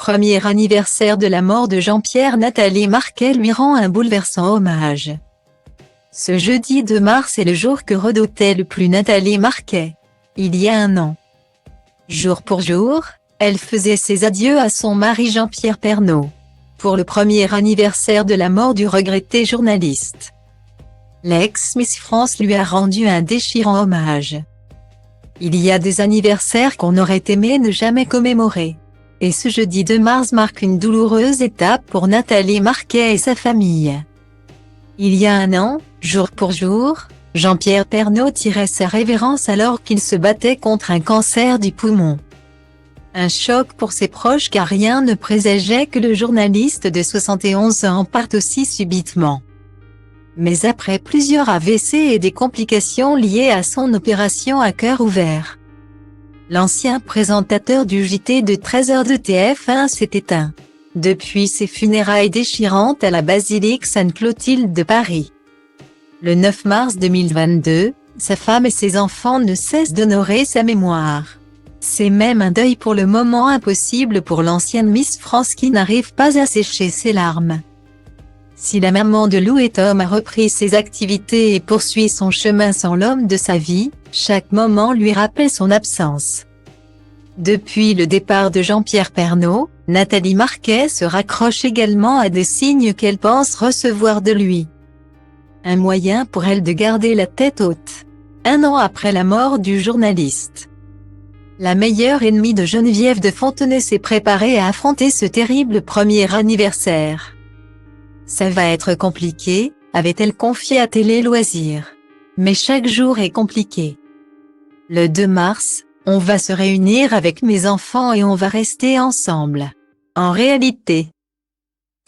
premier anniversaire de la mort de Jean-Pierre, Nathalie Marquet lui rend un bouleversant hommage. Ce jeudi 2 mars est le jour que redoutait le plus Nathalie Marquet. Il y a un an. Jour pour jour, elle faisait ses adieux à son mari Jean-Pierre Pernaut, pour le premier anniversaire de la mort du regretté journaliste. L'ex-Miss France lui a rendu un déchirant hommage. Il y a des anniversaires qu'on aurait aimé ne jamais commémorer. Et ce jeudi 2 mars marque une douloureuse étape pour Nathalie Marquet et sa famille. Il y a un an, jour pour jour, Jean-Pierre Pernaut tirait sa révérence alors qu'il se battait contre un cancer du poumon. Un choc pour ses proches car rien ne présageait que le journaliste de 71 ans parte aussi subitement. Mais après plusieurs AVC et des complications liées à son opération à cœur ouvert, l'ancien présentateur du JT de 13h de TF1 s'est éteint. Depuis ses funérailles déchirantes à la basilique Sainte-Clotilde de Paris. Le 9 mars 2022, sa femme et ses enfants ne cessent d'honorer sa mémoire. C'est même un deuil pour le moment impossible pour l'ancienne Miss France qui n'arrive pas à sécher ses larmes. Si la maman de Lou et Tom a repris ses activités et poursuit son chemin sans l'homme de sa vie, chaque moment lui rappelle son absence. Depuis le départ de Jean-Pierre Pernaut, Nathalie Marquet se raccroche également à des signes qu'elle pense recevoir de lui. Un moyen pour elle de garder la tête haute. Un an après la mort du journaliste, la meilleure ennemie de Geneviève de Fontenay s'est préparée à affronter ce terrible premier anniversaire. Ça va être compliqué, avait-elle confié à Télé Loisirs. Mais chaque jour est compliqué. Le 2 mars, on va se réunir avec mes enfants et on va rester ensemble. En réalité,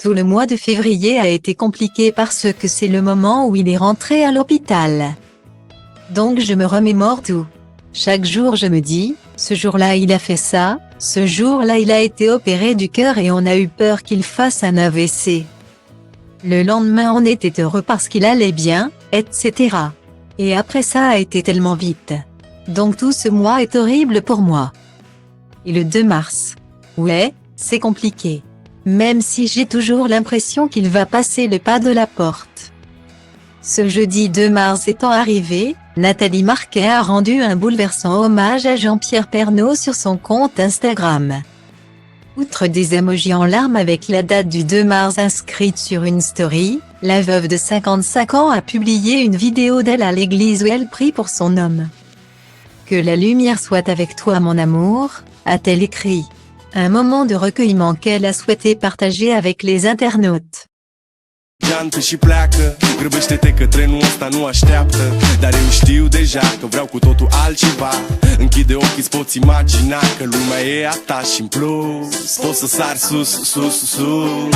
tout le mois de février a été compliqué parce que c'est le moment où il est rentré à l'hôpital. Donc je me remémore tout. Chaque jour je me dis, ce jour-là il a fait ça, ce jour-là il a été opéré du cœur et on a eu peur qu'il fasse un AVC. Le lendemain on était heureux parce qu'il allait bien, etc. Et après ça a été tellement vite. Donc tout ce mois est horrible pour moi. Et le 2 mars. Ouais, c'est compliqué. Même si j'ai toujours l'impression qu'il va passer le pas de la porte. Ce jeudi 2 mars étant arrivé, Nathalie Marquet a rendu un bouleversant hommage à Jean-Pierre Pernaut sur son compte Instagram. Outre des emojis en larmes avec la date du 2 mars inscrite sur une story, la veuve de 55 ans a publié une vidéo d'elle à l'église où elle prie pour son homme. « Que la lumière soit avec toi mon amour », a-t-elle écrit. Un moment de recueillement qu'elle a souhaité partager avec les internautes. Geantă și pleacă, grăbește-te că trenul ăsta nu așteaptă. Dar eu știu deja că vreau cu totul altceva. Închide ochii, îți poți imagina că lumea e a ta și în plus poți să sari sus, sus, sus.